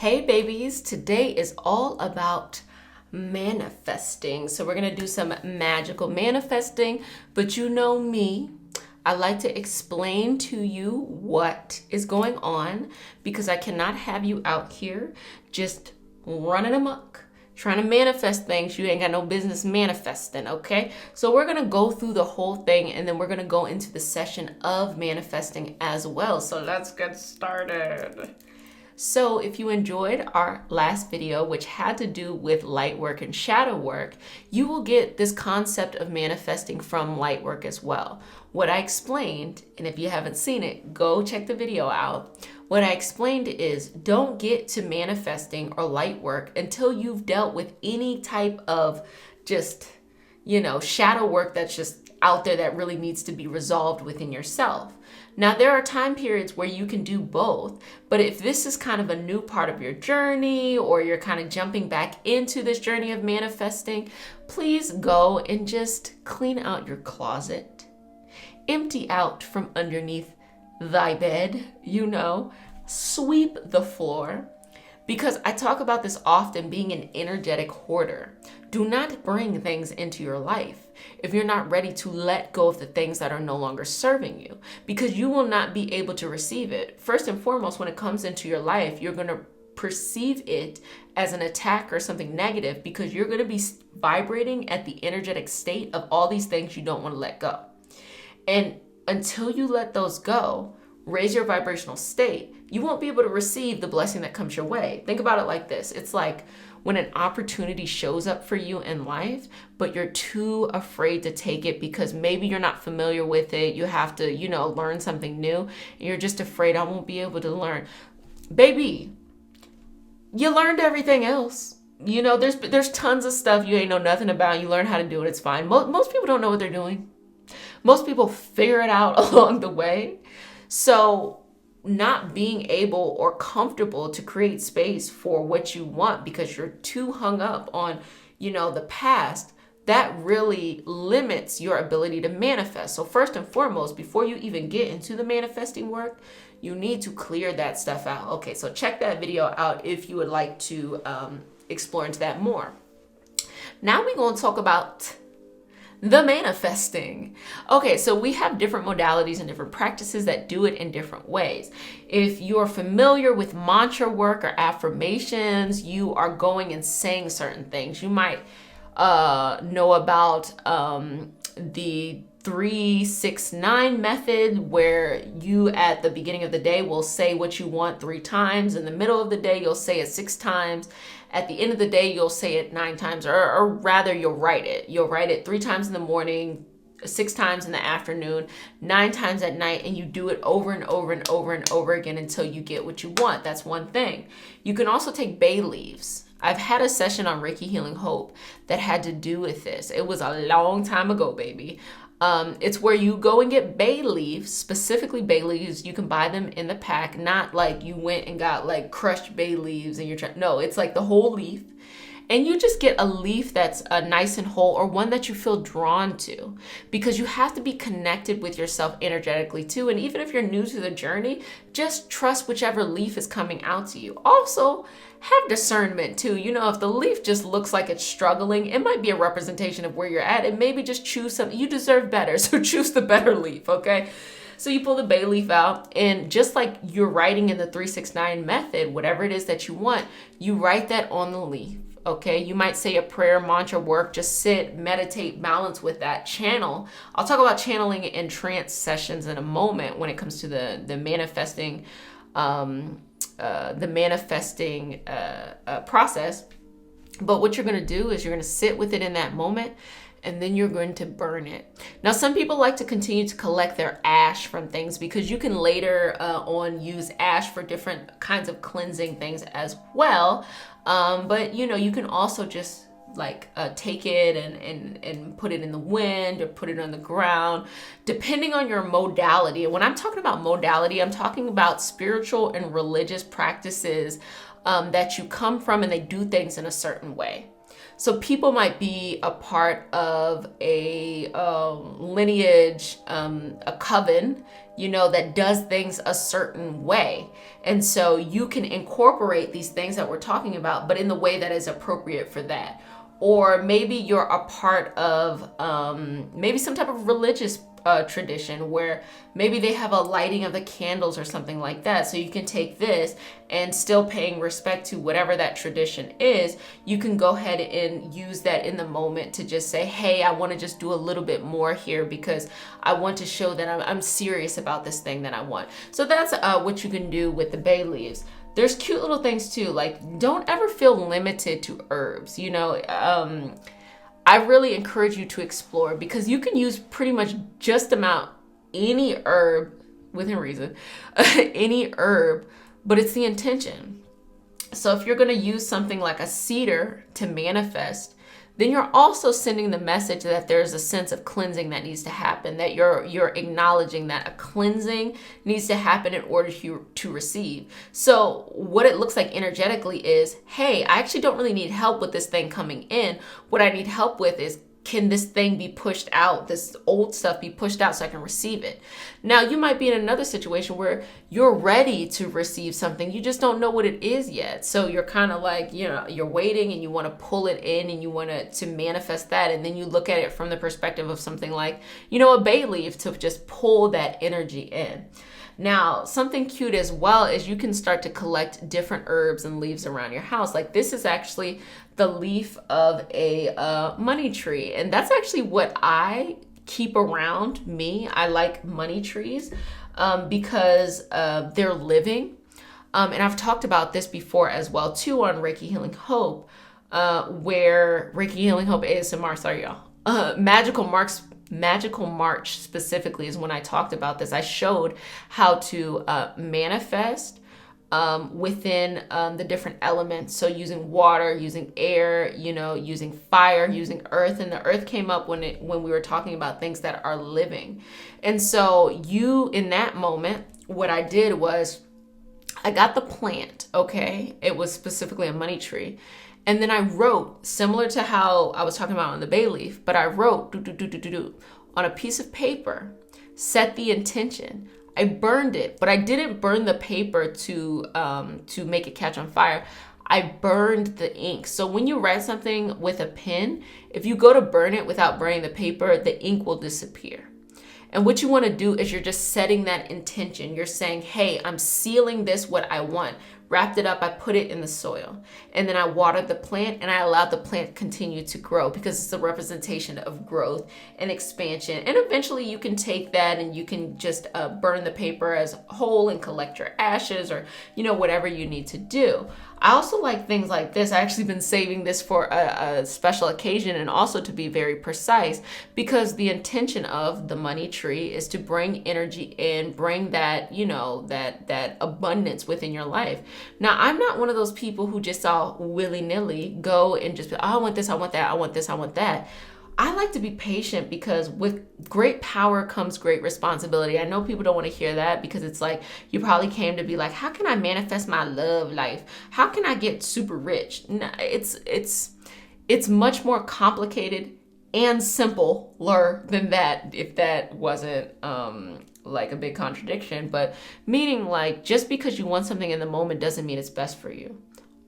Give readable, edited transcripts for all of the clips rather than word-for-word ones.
Hey babies, today is all about manifesting. So we're going to do some magical manifesting, but you know me, I like to explain to you what is going on because I cannot have you out here just running amok, trying to manifest things you ain't got no business manifesting, okay? So we're going to go through the whole thing and then we're going to go into the session of manifesting as well. So let's get started. So if you enjoyed our last video, which had to do with light work and shadow work, you will get this concept of manifesting from light work as well. What I explained, and if you haven't seen it, go check the video out. What I explained is don't get to manifesting or light work until you've dealt with any type of just, shadow work that's just out there that really needs to be resolved within yourself. Now, there are time periods where you can do both, but if this is kind of a new part of your journey or you're kind of jumping back into this journey of manifesting, please go and just clean out your closet, empty out from underneath thy bed, sweep the floor, because I talk about this often, being an energetic hoarder. Do not bring things into your life if you're not ready to let go of the things that are no longer serving you, because you will not be able to receive it. First and foremost, when it comes into your life, you're going to perceive it as an attack or something negative because you're going to be vibrating at the energetic state of all these things you don't want to let go. And until you let those go, raise your vibrational state, you won't be able to receive the blessing that comes your way. Think about it like this. It's like when an opportunity shows up for you in life, but you're too afraid to take it because maybe you're not familiar with it. You have to, learn something new. And you're just afraid, I won't be able to learn. Baby, you learned everything else. There's tons of stuff you ain't know nothing about. You learn how to do it. It's fine. Most people don't know what they're doing. Most people figure it out along the way. So not being able or comfortable to create space for what you want because you're too hung up on, the past, that really limits your ability to manifest. So first and foremost, before you even get into the manifesting work, you need to clear that stuff out. Okay, so check that video out if you would like to explore into that more. Now we're going to talk about the manifesting. Okay, so we have different modalities and different practices that do it in different ways. If you're familiar with mantra work or affirmations, you are going and saying certain things. You might know about the 3-6-9 method, where you at the beginning of the day will say what you want 3 times. In the middle of the day, you'll say it 6 times. At the end of the day, you'll say it 9 times, or rather you'll write it. You'll write it 3 times in the morning, 6 times in the afternoon, 9 times at night, and you do it over and over and over and over again until you get what you want. That's one thing. You can also take bay leaves. I've had a session on Reiki Healing Hope that had to do with this. It was a long time ago, baby. It's where you go and get bay leaves, specifically bay leaves. You can buy them in the pack, not like you went and got like crushed bay leaves and you're trying. No, it's like the whole leaf. And you just get a leaf that's nice and whole, or one that you feel drawn to, because you have to be connected with yourself energetically too. And even if you're new to the journey, just trust whichever leaf is coming out to you. Also, have discernment too. If the leaf just looks like it's struggling, it might be a representation of where you're at, and maybe just choose something. You deserve better, so choose the better leaf, okay? So you pull the bay leaf out, and just like you're writing in the 3-6-9 method, whatever it is that you want, you write that on the leaf. Okay, you might say a prayer, mantra work, just sit, meditate, balance with that, channel. I'll talk about channeling in trance sessions in a moment when it comes to the manifesting, process. But what you're going to do is you're going to sit with it in that moment, and then you're going to burn it. Now, some people like to continue to collect their ash from things because you can later on use ash for different kinds of cleansing things as well. But you can also just take it and put it in the wind or put it on the ground, depending on your modality. And when I'm talking about modality, I'm talking about spiritual and religious practices that you come from, and they do things in a certain way. So people might be a part of a lineage, a coven, that does things a certain way. And so you can incorporate these things that we're talking about, but in the way that is appropriate for that. Or maybe you're a part of maybe some type of religious tradition where maybe they have a lighting of the candles or something like that. So you can take this and still paying respect to whatever that tradition is. You can go ahead and use that in the moment to just say, hey, I want to just do a little bit more here because I want to show that I'm serious about this thing that I want. So that's what you can do with the bay leaves. There's cute little things too, like don't ever feel limited to herbs. I really encourage you to explore because you can use pretty much just about any herb within reason, any herb, but it's the intention. So if you're going to use something like a cedar to manifest, then you're also sending the message that there's a sense of cleansing that needs to happen, that you're acknowledging that a cleansing needs to happen in order to receive. So what it looks like energetically is, hey, I actually don't really need help with this thing coming in. What I need help with is, can this thing be pushed out, this old stuff be pushed out so I can receive it? Now, you might be in another situation where you're ready to receive something. You just don't know what it is yet. So you're kind of like, you're waiting and you want to pull it in and you want to manifest that. And then you look at it from the perspective of something like, a bay leaf to just pull that energy in. Now, something cute as well is you can start to collect different herbs and leaves around your house. Like this is actually the leaf of a money tree. And that's actually what I keep around me. I like money trees because they're living. And I've talked about this before as well too on Reiki Healing Hope, where Reiki Healing Hope ASMR, sorry y'all, Magical March specifically is when I talked about this. I showed how to manifest within the different elements. So using water, using air, using fire, using earth. And the earth came up when we were talking about things that are living. And so in that moment, what I did was I got the plant, okay? It was specifically a money tree. And then I wrote, similar to how I was talking about on the bay leaf, but I wrote on a piece of paper, set the intention. I burned it, but I didn't burn the paper to make it catch on fire. I burned the ink. So when you write something with a pen, if you go to burn it without burning the paper, the ink will disappear. And what you want to do is you're just setting that intention. You're saying, hey, I'm sealing this what I want. Wrapped it up, I put it in the soil. And then I watered the plant and I allowed the plant to continue to grow because it's a representation of growth and expansion. And eventually you can take that and you can just burn the paper as whole and collect your ashes or, whatever you need to do. I also like things like this. I actually been saving this for a special occasion and also to be very precise because the intention of the money tree is to bring energy in, bring that, that abundance within your life. Now, I'm not one of those people who just all willy-nilly go and just be, I want this, I want that, I want this, I want that. I like to be patient because with great power comes great responsibility. I know people don't want to hear that because it's like you probably came to be like, how can I manifest my love life? How can I get super rich? No, it's much more complicated and simpler than that, if that wasn't like a big contradiction. But meaning like just because you want something in the moment doesn't mean it's best for you.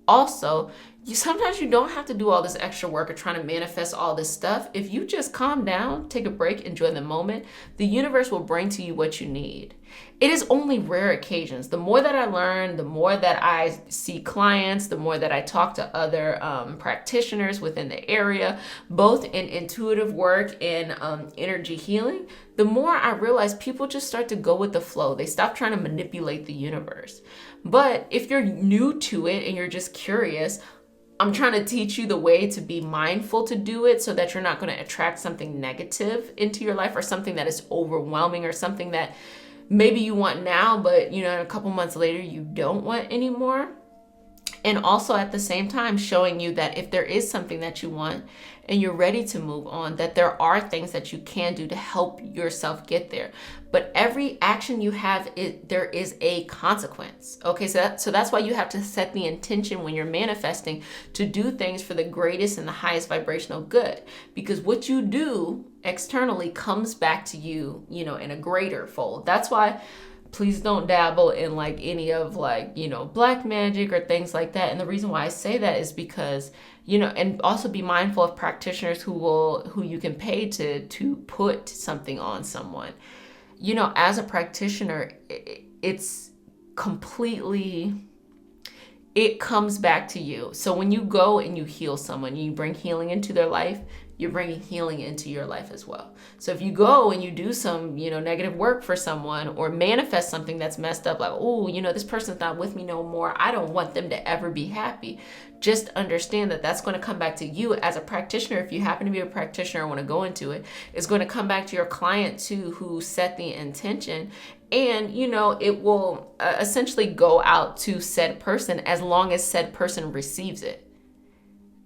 Also, sometimes you don't have to do all this extra work of trying to manifest all this stuff. If you just calm down, take a break, enjoy the moment, the universe will bring to you what you need. It is only rare occasions. The more that I learn, the more that I see clients, the more that I talk to other practitioners within the area, both in intuitive work and energy healing, the more I realize people just start to go with the flow. They stop trying to manipulate the universe. But if you're new to it and you're just curious, I'm trying to teach you the way to be mindful to do it so that you're not going to attract something negative into your life or something that is overwhelming or something that maybe you want now, but in a couple months later you don't want anymore. And also at the same time showing you that if there is something that you want and you're ready to move on, that there are things that you can do to help yourself get there. But every action you have, there is a consequence. Okay, so that's why you have to set the intention when you're manifesting to do things for the greatest and the highest vibrational good. Because what you do externally comes back to you, in a greater fold. That's why please don't dabble in like any of like, black magic or things like that. And the reason why I say that is because, and also be mindful of practitioners who you can pay to put something on someone. As a practitioner, it's completely, it comes back to you. So when you go and you heal someone, you bring healing into their life, you're bringing healing into your life as well. So if you go and you do some, negative work for someone or manifest something that's messed up, like, oh, this person's not with me no more, I don't want them to ever be happy. Just understand that that's going to come back to you as a practitioner. If you happen to be a practitioner and want to go into it, it's going to come back to your client too, who set the intention. And, it will essentially go out to said person as long as said person receives it.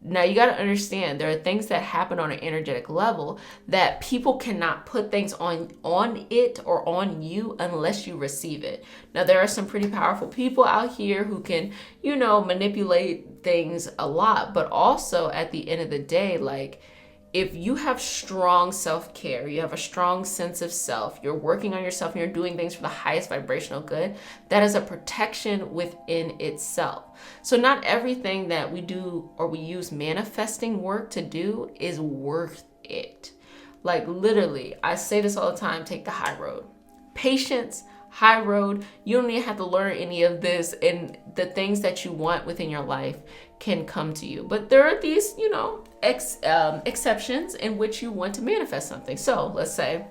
Now, you got to understand, there are things that happen on an energetic level that people cannot put things on it or on you unless you receive it. Now, there are some pretty powerful people out here who can, manipulate things a lot. But also at the end of the day, like, if you have strong self-care, you have a strong sense of self, you're working on yourself and you're doing things for the highest vibrational good, that is a protection within itself. So not everything that we do or we use manifesting work to do is worth it. Like literally, I say this all the time, take the high road. Patience, high road, you don't even have to learn any of this, and the things that you want within your life can come to you. But there are these, exceptions in which you want to manifest something. So let's say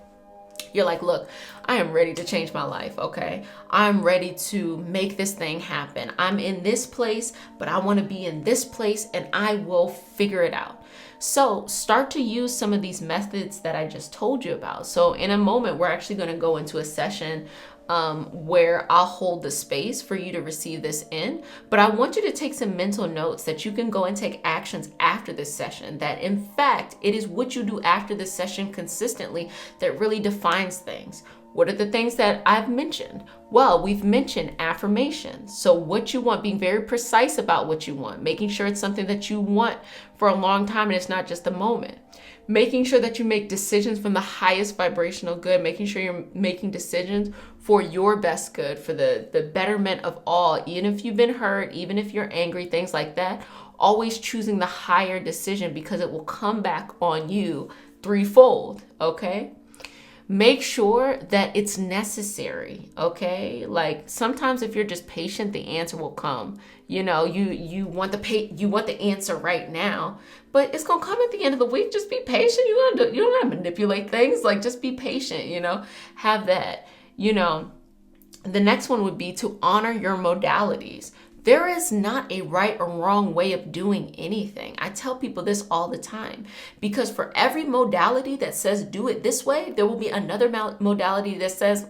you're like, look, I am ready to change my life, okay? I'm ready to make this thing happen. I'm in this place, but I want to be in this place and I will figure it out. So start to use some of these methods that I just told you about. So in a moment, we're actually going to go into a session where I'll hold the space for you to receive this in. But I want you to take some mental notes that you can go and take actions after this session. That in fact, it is what you do after this session consistently that really defines things. What are the things that I've mentioned? Well, we've mentioned affirmations. So what you want, being very precise about what you want, making sure it's something that you want for a long time and it's not just a moment. Making sure that you make decisions from the highest vibrational good, making sure you're making decisions for your best good, for the betterment of all. Even if you've been hurt, even if you're angry, things like that, always choosing the higher decision because it will come back on you threefold, okay? Make sure that it's necessary, okay? Like sometimes if you're just patient, the answer will come. You want the answer right now, but it's gonna come at the end of the week. Just be patient. You don't have to manipulate things. Like just be patient. Have that. The next one would be to honor your modalities. There is not a right or wrong way of doing anything. I tell people this all the time because for every modality that says do it this way, there will be another modality that says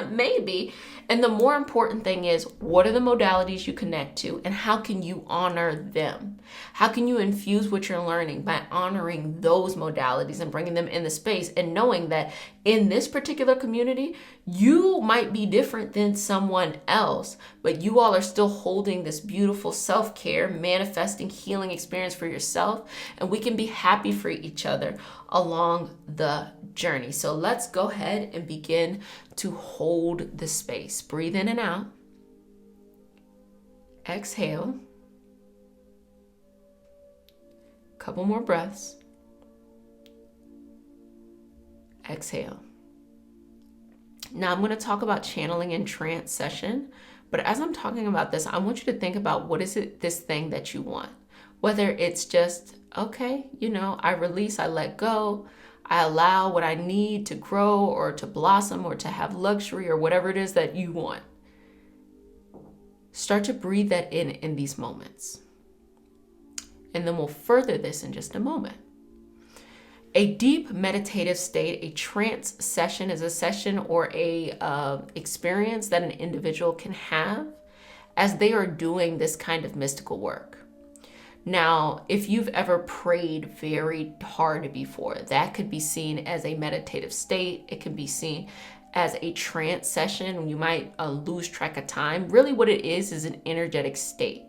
maybe. And the more important thing is, what are the modalities you connect to and how can you honor them? How can you infuse what you're learning by honoring those modalities and bringing them in the space and knowing that in this particular community, you might be different than someone else, but you all are still holding this beautiful self-care, manifesting, healing experience for yourself, and we can be happy for each other along the journey. So let's go ahead and begin to hold the space. Breathe in and out. Exhale. Couple more breaths. Exhale. Now I'm going to talk about channeling and trance session, but as I'm talking about this, I want you to think about what is it, this thing that you want. Whether it's just, okay, I release, I let go, I allow what I need to grow or to blossom or to have luxury or whatever it is that you want. Start to breathe that in these moments. And then we'll further this in just a moment. A deep meditative state, a trance session is a session or a experience that an individual can have as they are doing this kind of mystical work. Now, if you've ever prayed very hard before, that could be seen as a meditative state. It can be seen as a trance session. You might lose track of time. Really what it is an energetic state.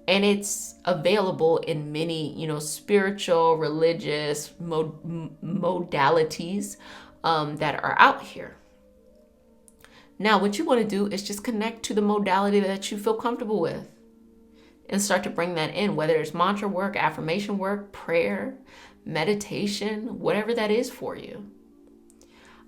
And it's available in many, spiritual, religious modalities that are out here. Now, what you want to do is just connect to the modality that you feel comfortable with and start to bring that in, whether it's mantra work, affirmation work, prayer, meditation, whatever that is for you.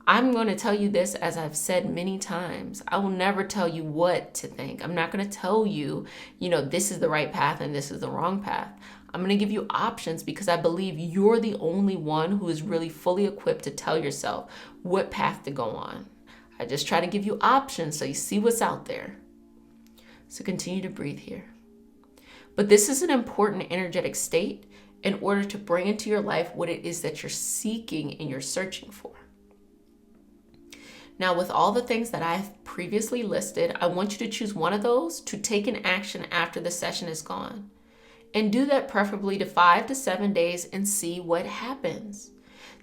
I'm going to tell you this, as I've said many times. I will never tell you what to think. I'm not going to tell you, this is the right path and this is the wrong path. I'm going to give you options because I believe you're the only one who is really fully equipped to tell yourself what path to go on. I just try to give you options so you see what's out there. So continue to breathe here. But this is an important energetic state in order to bring into your life what it is that you're seeking and you're searching for. Now, with all the things that I've previously listed, I want you to choose one of those to take an action after the session is gone. And do that preferably to 5 to 7 days and see what happens.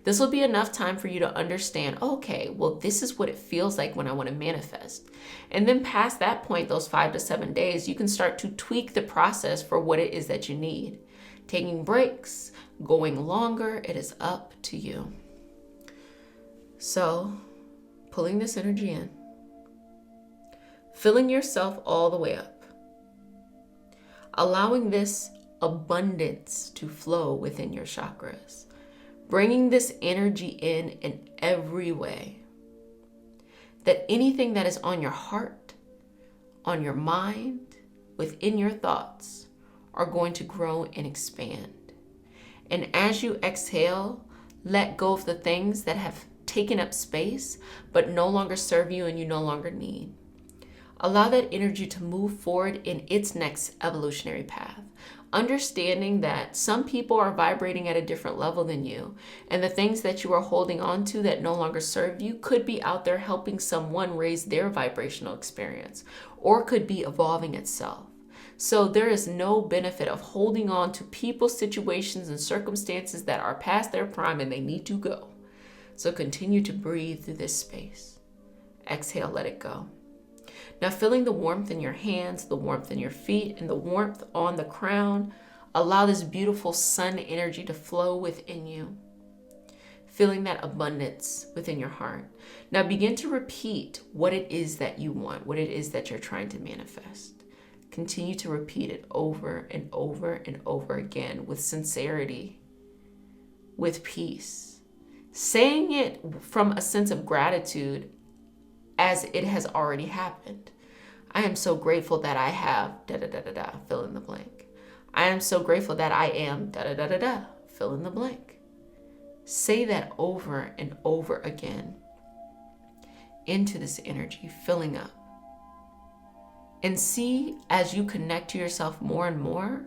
This will be enough time for you to understand, okay, well, this is what it feels like when I want to manifest. And then past that point, those 5 to 7 days, you can start to tweak the process for what it is that you need. Taking breaks, going longer, it is up to you. So, pulling this energy in, filling yourself all the way up, allowing this abundance to flow within your chakras, bringing this energy in every way, that anything that is on your heart, on your mind, within your thoughts are going to grow and expand. And as you exhale, let go of the things that have taken up space but no longer serve you and you no longer need. Allow that energy to move forward in its next evolutionary path, understanding that some people are vibrating at a different level than you, and the things that you are holding on to that no longer serve you could be out there helping someone raise their vibrational experience, or could be evolving itself. So there is no benefit of holding on to people, situations, and circumstances that are past their prime and they need to go. So continue to breathe through this space. Exhale, let it go. Now, feeling the warmth in your hands, the warmth in your feet, and the warmth on the crown, allow this beautiful sun energy to flow within you. Feeling that abundance within your heart. Now, begin to repeat what it is that you want, what it is that you're trying to manifest. Continue to repeat it over and over and over again with sincerity, with peace. Saying it from a sense of gratitude as it has already happened. I am so grateful that I have da-da-da-da-da, fill in the blank. I am so grateful that I am da-da-da-da-da, fill in the blank. Say that over and over again into this energy, filling up. And see, as you connect to yourself more and more,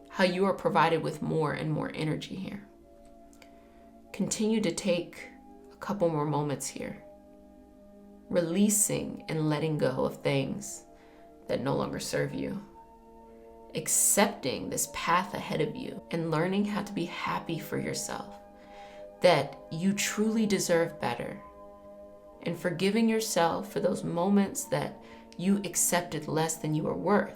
how you are provided with more and more energy here. Continue to take a couple more moments here, releasing and letting go of things that no longer serve you, accepting this path ahead of you, and learning how to be happy for yourself, that you truly deserve better, and forgiving yourself for those moments that you accepted less than you were worth.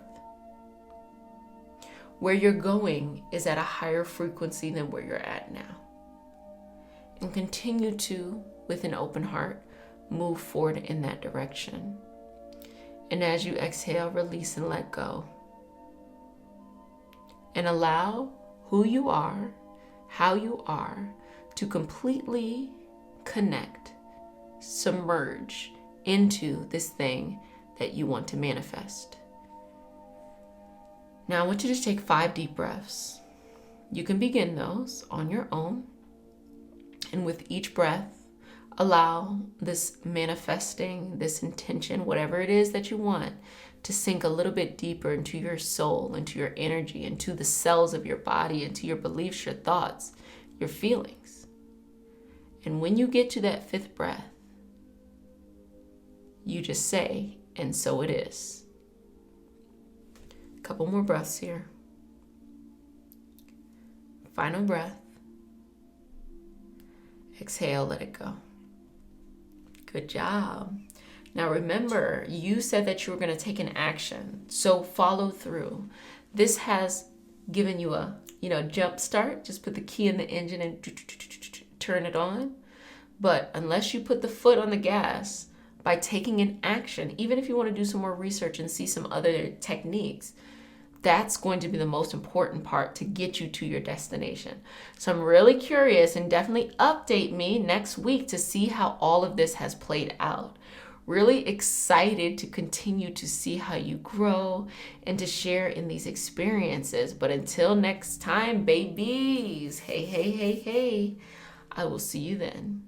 Where you're going is at a higher frequency than where you're at now. And continue to, with an open heart, move forward in that direction. And as you exhale, release and let go. And allow who you are, how you are, to completely connect, submerge into this thing that you want to manifest. Now I want you to take 5 deep breaths. You can begin those on your own. And with each breath, allow this manifesting, this intention, whatever it is that you want, to sink a little bit deeper into your soul, into your energy, into the cells of your body, into your beliefs, your thoughts, your feelings. And when you get to that 5th breath, you just say, and so it is. Couple more breaths here. Final breath. Exhale, let it go. Good job. Now remember, you said that you were going to take an action, so follow through. This has given you a, jump start. Just put the key in the engine and turn it on. But unless you put the foot on the gas by taking an action, even if you want to do some more research and see some other techniques, that's going to be the most important part to get you to your destination. So I'm really curious, and definitely update me next week to see how all of this has played out. Really excited to continue to see how you grow and to share in these experiences. But until next time, babies, hey, I will see you then.